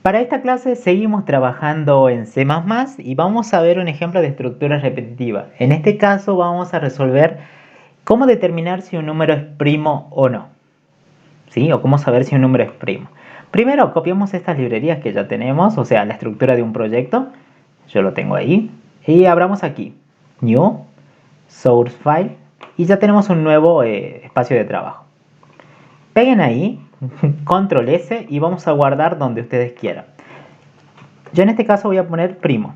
Para esta clase seguimos trabajando en C++ y vamos a ver un ejemplo de estructura repetitiva. En este caso vamos a resolver cómo determinar si un número es primo o no. ¿Sí? O cómo saber si un número es primo. Primero copiamos estas librerías que ya tenemos, o sea, la estructura de un proyecto. Yo lo tengo ahí. Y abramos aquí, New, Source File, y ya tenemos un nuevo espacio de trabajo. Peguen ahí, Control S, y vamos a guardar donde ustedes quieran. Yo en este caso voy a poner primo.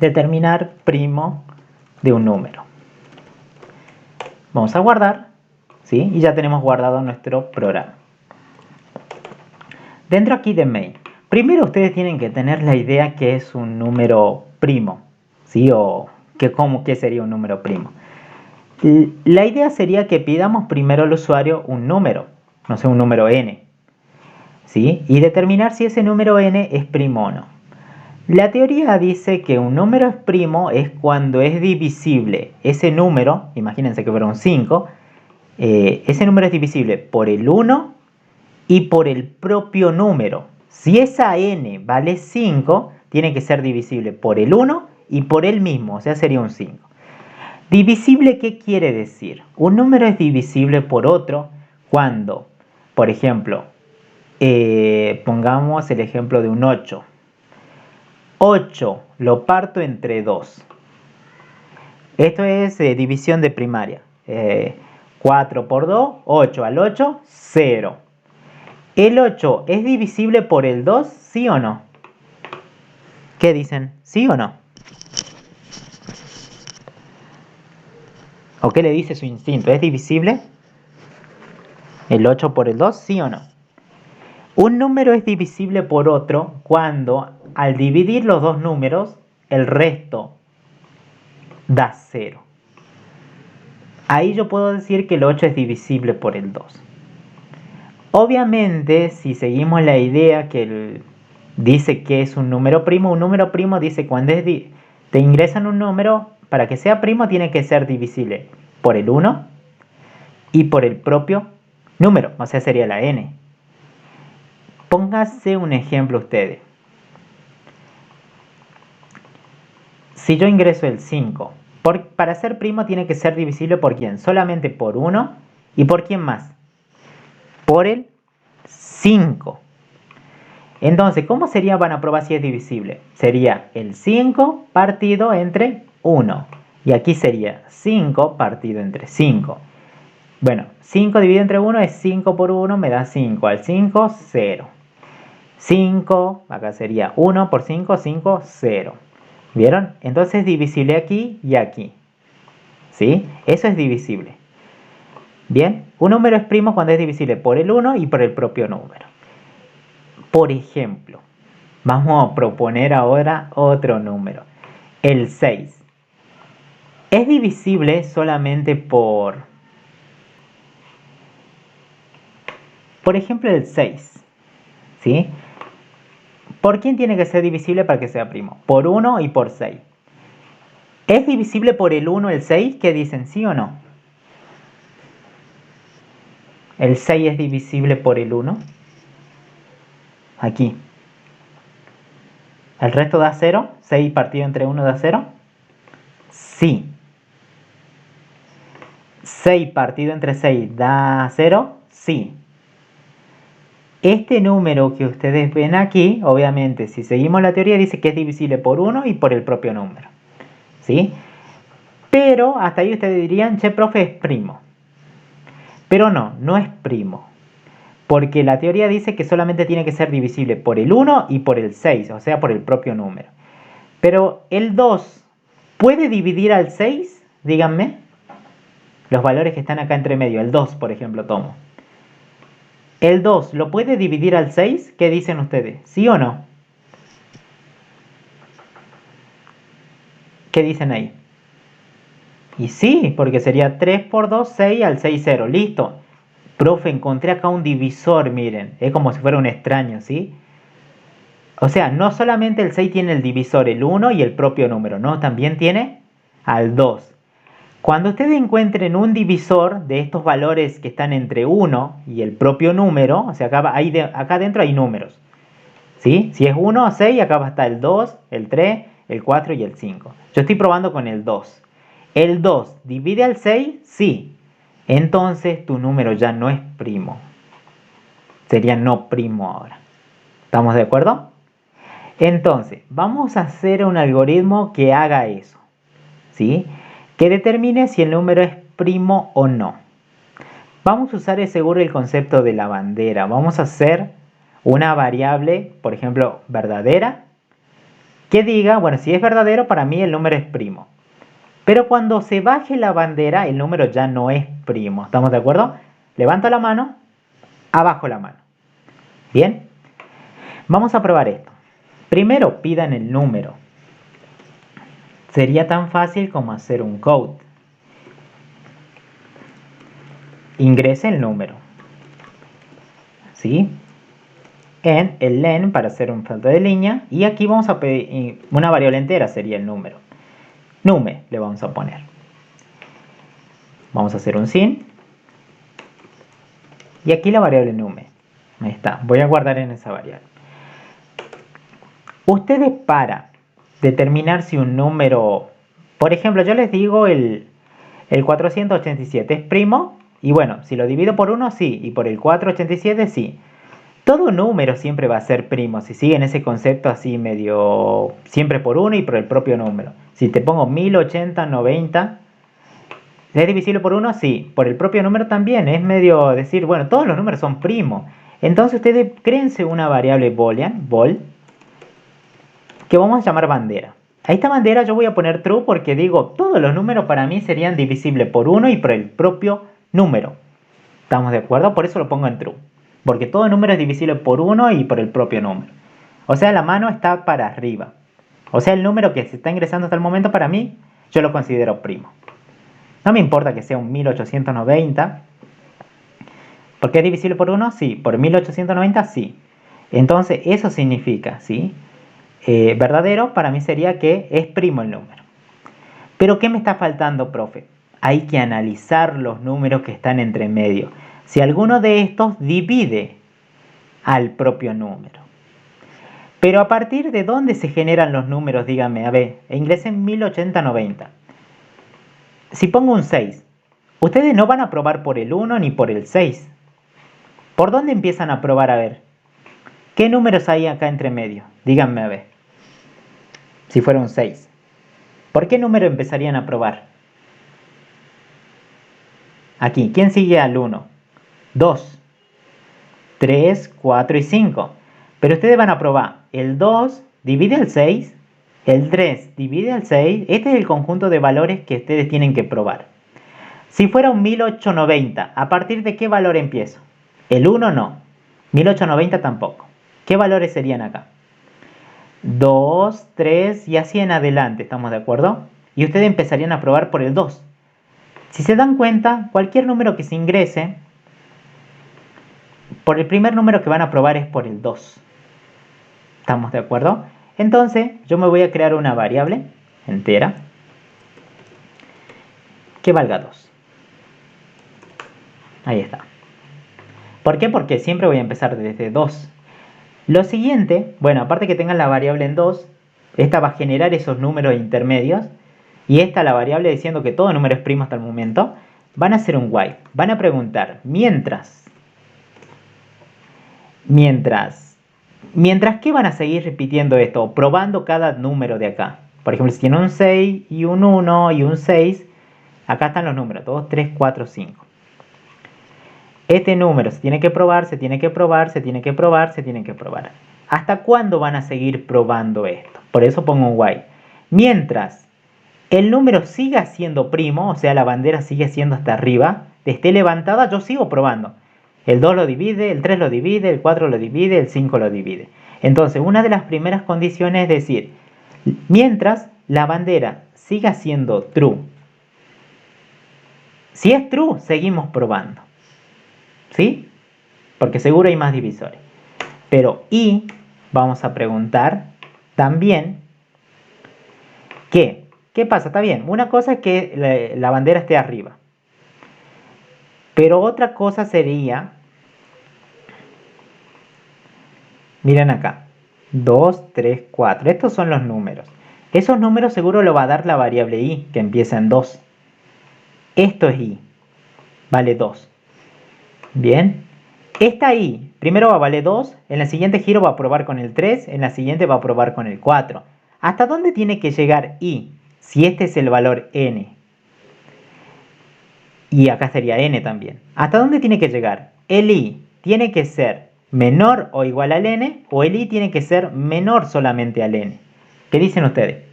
Determinar primo de un número. Vamos a guardar, ¿sí? Y ya tenemos guardado nuestro programa. Dentro aquí de main, primero ustedes tienen que tener la idea que es un número primo, ¿sí? O qué sería un número primo. La idea sería que pidamos primero al usuario un número, no sé, un número n, ¿sí? Y determinar si ese número n es primo o no. La teoría dice que un número es primo es cuando es divisible. Ese número, imagínense que fuera un 5, ese número es divisible por el 1 y por el propio número. Si esa n vale 5, tiene que ser divisible por el 1 y por él mismo, o sea, sería un 5. Divisible, ¿qué quiere decir? Un número es divisible por otro cuando, por ejemplo, pongamos el ejemplo de un 8. 8 lo parto entre 2. Esto es división de primaria. 4 por 2, 8. Al 8, 0. ¿El 8 es divisible por el 2, sí o no? ¿Qué dicen? ¿Sí o no? ¿O qué le dice su instinto? ¿Es divisible el 8 por el 2, sí o no? Un número es divisible por otro cuando al dividir los dos números, el resto da 0. Ahí yo puedo decir que el 8 es divisible por el 2. Obviamente, si seguimos la idea que dice que es un número primo dice cuando te ingresan un número, para que sea primo tiene que ser divisible por el 1 y por el propio número, o sea, sería la n. Pónganse un ejemplo ustedes. Si yo ingreso el 5, para ser primo tiene que ser divisible por quién? Solamente por 1 y por quién más? Por el 5. Entonces, ¿cómo sería van a probar si es divisible? Sería el 5 partido entre 1. Y aquí sería 5 partido entre 5. Bueno, 5 dividido entre 1 es 5 por 1, me da 5. Al 5, 0. 5, acá sería 1 por 5, 5, 0. ¿Vieron? Entonces es divisible aquí y aquí. ¿Sí? Eso es divisible. Bien, un número es primo cuando es divisible por el 1 y por el propio número. Por ejemplo, vamos a proponer ahora otro número. El 6. Es divisible solamente por ejemplo, el 6. ¿Sí? ¿Por quién tiene que ser divisible para que sea primo? Por 1 y por 6. ¿Es divisible por el 1 el 6? ¿Qué dicen? ¿Sí o no? ¿El 6 es divisible por el 1? Aquí. ¿El resto da 0? ¿6 partido entre 1 da 0? Sí. ¿6 partido entre 6 da 0? Sí. Este número que ustedes ven aquí, obviamente, si seguimos la teoría, dice que es divisible por 1 y por el propio número. ¿Sí? Pero hasta ahí ustedes dirían, che, profe, es primo. Pero no, no es primo. Porque la teoría dice que solamente tiene que ser divisible por el 1 y por el 6, o sea, por el propio número. Pero el 2, ¿puede dividir al 6? Díganme. Los valores que están acá entre medio. El 2, por ejemplo, tomo. ¿El 2 lo puede dividir al 6? ¿Qué dicen ustedes? ¿Sí o no? ¿Qué dicen ahí? Y sí, porque sería 3 por 2, 6, al 6, 0. Listo. Profe, encontré acá un divisor, miren. Es como si fuera un extraño, ¿sí? O sea, no solamente el 6 tiene el divisor, el 1 y el propio número, ¿no? También tiene al 2. Cuando ustedes encuentren un divisor de estos valores que están entre 1 y el propio número, o sea, acá adentro hay números, ¿sí? Si es 1, 6, acá va a estar el 2, el 3, el 4 y el 5. Yo estoy probando con el 2. ¿El 2 divide al 6? Sí. Entonces tu número ya no es primo. Sería no primo ahora. ¿Estamos de acuerdo? Entonces, vamos a hacer un algoritmo que haga eso, ¿sí? Que determine si el número es primo o no. Vamos a usar seguro el concepto de la bandera. Vamos a hacer una variable, por ejemplo, verdadera, que diga, bueno, si es verdadero, para mí el número es primo. Pero cuando se baje la bandera, el número ya no es primo. ¿Estamos de acuerdo? Levanto la mano, abajo la mano. Bien, vamos a probar esto. Primero pidan el número. Sería tan fácil como hacer un code. Ingrese el número, ¿sí? En el len para hacer un salto de línea. Y aquí vamos a pedir una variable entera, sería el número. Nume le vamos a poner. Vamos a hacer un sin. Y aquí la variable nume. Ahí está. Voy a guardar en esa variable. Ustedes para determinar si un número... Por ejemplo, yo les digo el 487 es primo. Y bueno, si lo divido por 1, sí. Y por el 487, sí. Todo número siempre va a ser primo. Si siguen ese concepto así medio... Siempre por 1 y por el propio número. Si te pongo 1080, 90... ¿Es divisible por 1? Sí. Por el propio número también. Es medio decir, bueno, todos los números son primos. Entonces ustedes créense una variable boolean, bool, que vamos a llamar bandera. A esta bandera yo voy a poner true porque digo, todos los números para mí serían divisibles por 1 y por el propio número. ¿Estamos de acuerdo? Por eso lo pongo en true. Porque todo número es divisible por 1 y por el propio número. O sea, la mano está para arriba. O sea, el número que se está ingresando hasta el momento para mí, yo lo considero primo. No me importa que sea un 1890. ¿Por qué es divisible por 1? Sí. ¿Por 1890? Sí. Entonces, eso significa, ¿sí? Verdadero para mí sería que es primo el número. Pero ¿qué me está faltando, profe? Hay que analizar los números que están entre medio. Si alguno de estos divide al propio número. Pero ¿a partir de dónde se generan los números? Díganme, a ver, ingresen 1080-90. Si pongo un 6, ustedes no van a probar por el 1 ni por el 6. ¿Por dónde empiezan a probar? A ver, ¿qué números hay acá entre medio? Díganme, a ver. Si fuera un 6. ¿Por qué número empezarían a probar? Aquí, ¿quién sigue al 1? 2, 3, 4 y 5. Pero ustedes van a probar el 2 divide el 6, el 3 divide el 6. Este es el conjunto de valores que ustedes tienen que probar. Si fuera un 1890, ¿a partir de qué valor empiezo? El 1 no, 1890 tampoco. ¿Qué valores serían acá? 2, 3 y así en adelante, ¿estamos de acuerdo? Y ustedes empezarían a probar por el 2. Si se dan cuenta, cualquier número que se ingrese, por el primer número que van a probar es por el 2. ¿Estamos de acuerdo? Entonces, yo me voy a crear una variable entera que valga 2. Ahí está. ¿Por qué? Porque siempre voy a empezar desde 2. Lo siguiente, bueno, aparte que tengan la variable en 2, esta va a generar esos números intermedios. Y esta, la variable diciendo que todo número es primo hasta el momento, van a hacer un while. Van a preguntar, mientras, ¿qué van a seguir repitiendo esto? O probando cada número de acá. Por ejemplo, si tiene un 6 y un 1 y un 6, acá están los números, 2, 3, 4, 5. Este número se tiene que probar, se tiene que probar, se tiene que probar, se tiene que probar. ¿Hasta cuándo van a seguir probando esto? Por eso pongo un while. Mientras el número siga siendo primo, o sea, la bandera sigue siendo hasta arriba, esté levantada, yo sigo probando. El 2 lo divide, el 3 lo divide, el 4 lo divide, el 5 lo divide. Entonces, una de las primeras condiciones es decir, mientras la bandera siga siendo true. Si es true, seguimos probando. ¿Sí? Porque seguro hay más divisores. Pero vamos a preguntar también ¿qué ¿qué pasa? Está bien, una cosa es que la bandera esté arriba. Pero otra cosa sería, miren acá, 2, 3, 4. Estos son los números. Esos números seguro lo va a dar la variable i, que empieza en 2. Esto es i, vale 2. Bien. Esta i, primero va a valer 2, en el siguiente giro va a probar con el 3, en la siguiente va a probar con el 4. ¿Hasta dónde tiene que llegar i? Si este es el valor n. Y acá sería n también. ¿Hasta dónde tiene que llegar? El i tiene que ser menor o igual al n, o el i tiene que ser menor solamente al n. ¿Qué dicen ustedes?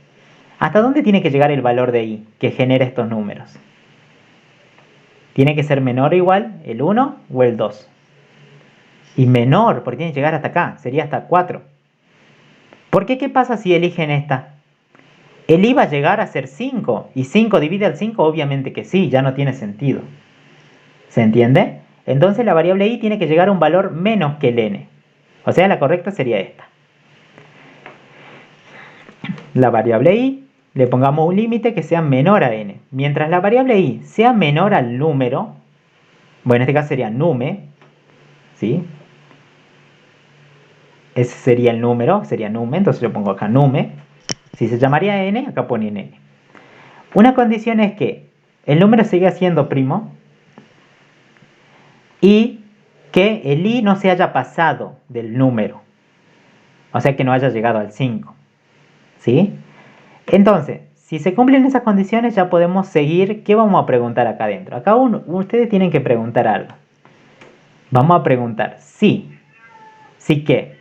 ¿Hasta dónde tiene que llegar el valor de i que genera estos números? ¿Tiene que ser menor o igual el 1 o el 2? Y menor, porque tiene que llegar hasta acá, sería hasta 4. ¿Por qué? ¿Qué pasa si eligen esta? El i va a llegar a ser 5, y 5 divide al 5, obviamente que sí, ya no tiene sentido. ¿Se entiende? Entonces la variable i tiene que llegar a un valor menos que el n. O sea, la correcta sería esta. La variable i, le pongamos un límite que sea menor a n. Mientras la variable i sea menor al número, bueno, en este caso sería nume, ¿sí? Ese sería el número, sería nume, entonces yo pongo acá nume. Si se llamaría n, acá ponen n. Una condición es que el número siga siendo primo y que el i no se haya pasado del número. O sea, que no haya llegado al 5. ¿Sí? Entonces, si se cumplen esas condiciones, ya podemos seguir. ¿Qué vamos a preguntar acá adentro? Acá ustedes tienen que preguntar algo. Vamos a preguntar sí. ¿Sí qué?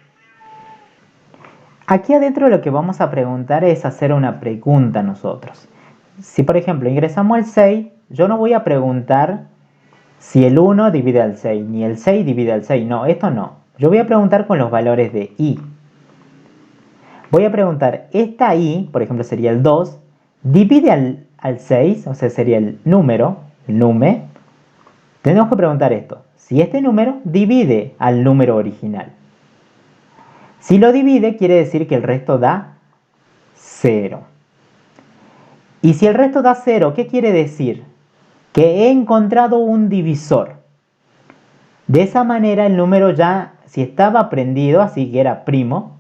Aquí adentro lo que vamos a preguntar es hacer una pregunta nosotros. Si por ejemplo ingresamos el 6, yo no voy a preguntar si el 1 divide al 6, ni el 6 divide al 6. No, esto no. Yo voy a preguntar con los valores de i. Voy a preguntar, esta i, por ejemplo sería el 2, divide al 6, o sea sería el número, el nume. Tenemos que preguntar esto, si este número divide al número original. Si lo divide, quiere decir que el resto da 0. Y si el resto da 0, ¿qué quiere decir? Que he encontrado un divisor. De esa manera el número ya, si estaba prendido, así que era primo,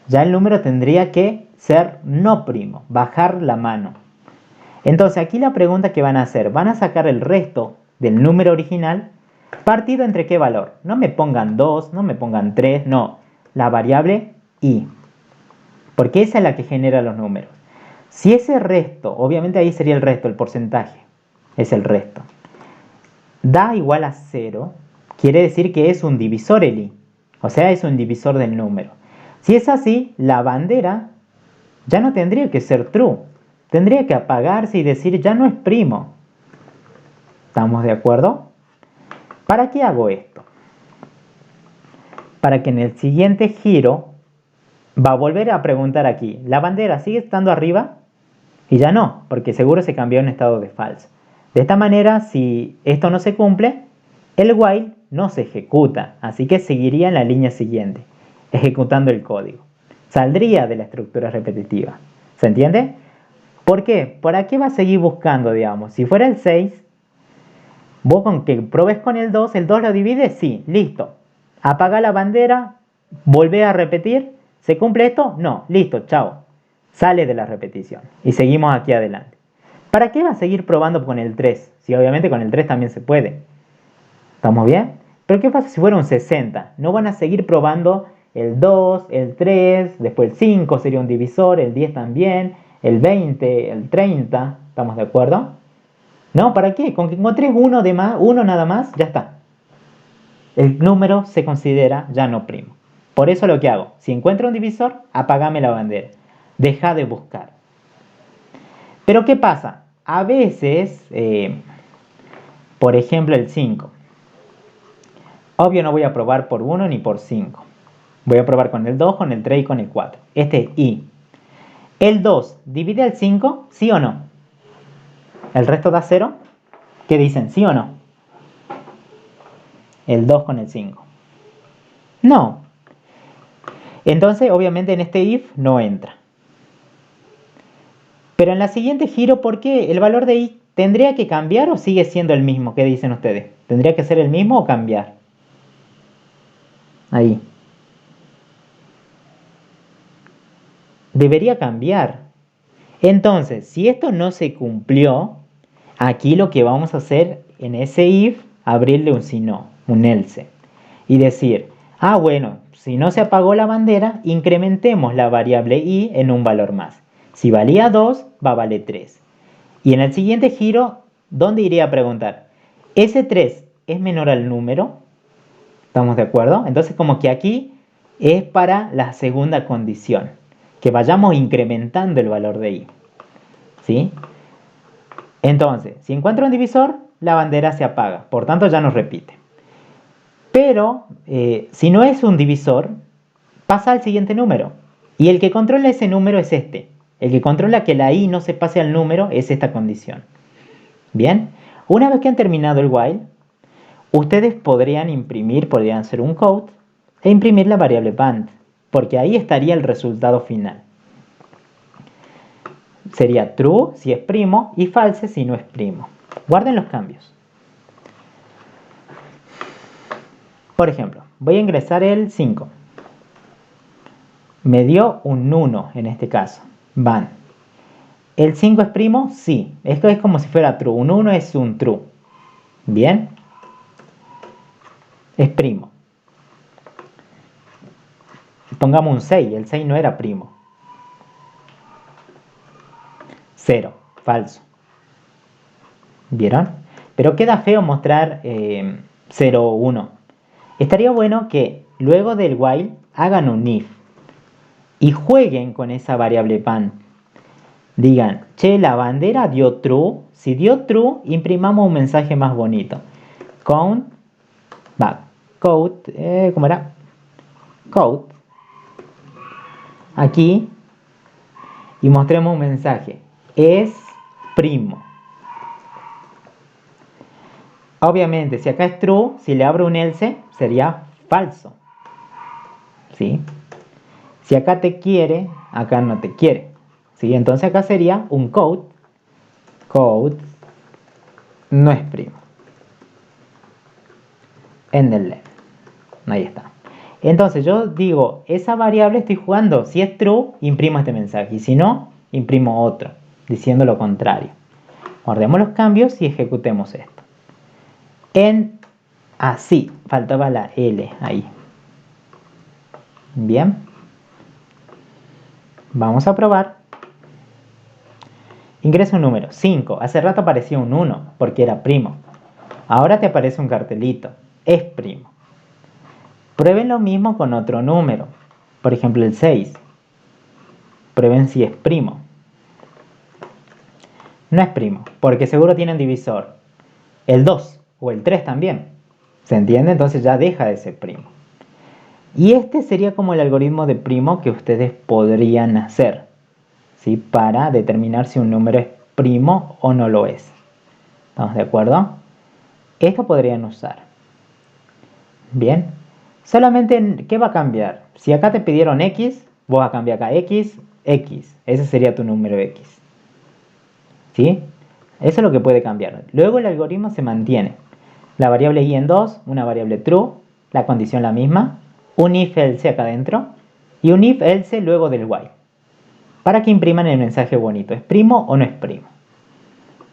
ya el número tendría que ser no primo, bajar la mano. Entonces aquí la pregunta que van a hacer, van a sacar el resto del número original partido entre qué valor. No me pongan 2, no me pongan 3, no, la variable i, porque esa es la que genera los números. Si ese resto, obviamente ahí sería el resto, el porcentaje, es el resto, da igual a 0, quiere decir que es un divisor el i, o sea, es un divisor del número. Si es así, la bandera ya no tendría que ser true, tendría que apagarse y decir ya no es primo. ¿Estamos de acuerdo? ¿Para qué hago esto? Para que en el siguiente giro va a volver a preguntar aquí, ¿la bandera sigue estando arriba? Y ya no, porque seguro se cambió en estado de falso. De esta manera, si esto no se cumple, el while no se ejecuta, así que seguiría en la línea siguiente, ejecutando el código. Saldría de la estructura repetitiva. ¿Se entiende? ¿Por qué? ¿Para qué va a seguir buscando, digamos? Si fuera el 6, vos con que probes con el 2 lo divides, sí, listo. Apaga la bandera, volvé a repetir, ¿se cumple esto? No, listo, chao. Sale de la repetición y seguimos aquí adelante. ¿Para qué va a seguir probando con el 3? Si obviamente con el 3 también se puede. ¿Estamos bien? Pero ¿qué pasa si fuera un 60? No van a seguir probando el 2, el 3, después el 5 sería un divisor, el 10 también, el 20, el 30. ¿Estamos de acuerdo? No, ¿para qué? Con que encontres uno de más, uno nada más, ya está. El número se considera ya no primo. Por eso lo que hago, si encuentro un divisor, apagame la bandera. Deja de buscar. Pero ¿qué pasa? A veces, por ejemplo el 5. Obvio no voy a probar por 1 ni por 5. Voy a probar con el 2, con el 3 y con el 4. Este es i. ¿El 2 divide al 5? ¿Sí o no? ¿El resto da 0? ¿Qué dicen? ¿Sí o no? El 2 con el 5. No. Entonces, obviamente en este if no entra. Pero en la siguiente giro, ¿por qué? ¿El valor de i tendría que cambiar o sigue siendo el mismo? ¿Qué dicen ustedes? ¿Tendría que ser el mismo o cambiar? Ahí. Debería cambiar. Entonces, si esto no se cumplió, aquí lo que vamos a hacer en ese if, abrirle un si no, un else. Y decir, ah, bueno, si no se apagó la bandera, incrementemos la variable i en un valor más. Si valía 2, va a valer 3. Y en el siguiente giro, ¿dónde iría a preguntar? ¿Ese 3 es menor al número? ¿Estamos de acuerdo? Entonces como que aquí es para la segunda condición, que vayamos incrementando el valor de i. ¿Sí? Entonces, si encuentro un divisor, la bandera se apaga, por tanto ya no repite. Pero si no es un divisor, pasa al siguiente número. Y el que controla ese número es este. El que controla que la i no se pase al número es esta condición. Bien, una vez que han terminado el while, ustedes podrían hacer un code e imprimir la variable band, porque ahí estaría el resultado final. Sería true si es primo y false si no es primo. Guarden los cambios. Por ejemplo, voy a ingresar el 5. Me dio un 1 en este caso. Van. ¿El 5 es primo? Sí. Esto es como si fuera true. Un 1 es un true. Bien. Es primo. Pongamos un 6. El 6 no era primo. 0. Falso. ¿Vieron? Pero queda feo mostrar 0 o 1. Estaría bueno que luego del while hagan un if y jueguen con esa variable pan. Digan, che, la bandera dio true. Si dio true, imprimamos un mensaje más bonito. Count, code, ¿cómo era? Code. Aquí. Y mostremos un mensaje. Es primo. Obviamente, si acá es true, si le abro un else, sería falso. ¿Sí? Si acá te quiere, acá no te quiere. ¿Sí? Entonces acá sería un code. Code no es primo. En el left. Ahí está. Entonces yo digo, esa variable estoy jugando. Si es true, imprimo este mensaje. Y si no, imprimo otro, diciendo lo contrario. Guardemos los cambios y ejecutemos esto. Así, faltaba la L ahí. Bien. Vamos a probar. Ingresa un número, 5. Hace rato aparecía un 1 porque era primo. Ahora te aparece un cartelito, es primo. Prueben lo mismo con otro número. Por ejemplo, el 6. Prueben si es primo. No es primo, porque seguro tienen divisor. El 2 o el 3 también. ¿Se entiende? Entonces ya deja de ser primo. Y este sería como el algoritmo de primo que ustedes podrían hacer, ¿sí? Para determinar si un número es primo o no lo es. ¿Estamos de acuerdo? Esto podrían usar. Bien. Solamente, ¿qué va a cambiar? Si acá te pidieron X, vos vas a cambiar acá X, X. Ese sería tu número X. ¿Sí? Eso es lo que puede cambiar. Luego el algoritmo se mantiene. La variable i en 2, una variable true, la condición la misma, un if else acá adentro y un if else luego del while. Para que impriman el mensaje bonito. ¿Es primo o no es primo?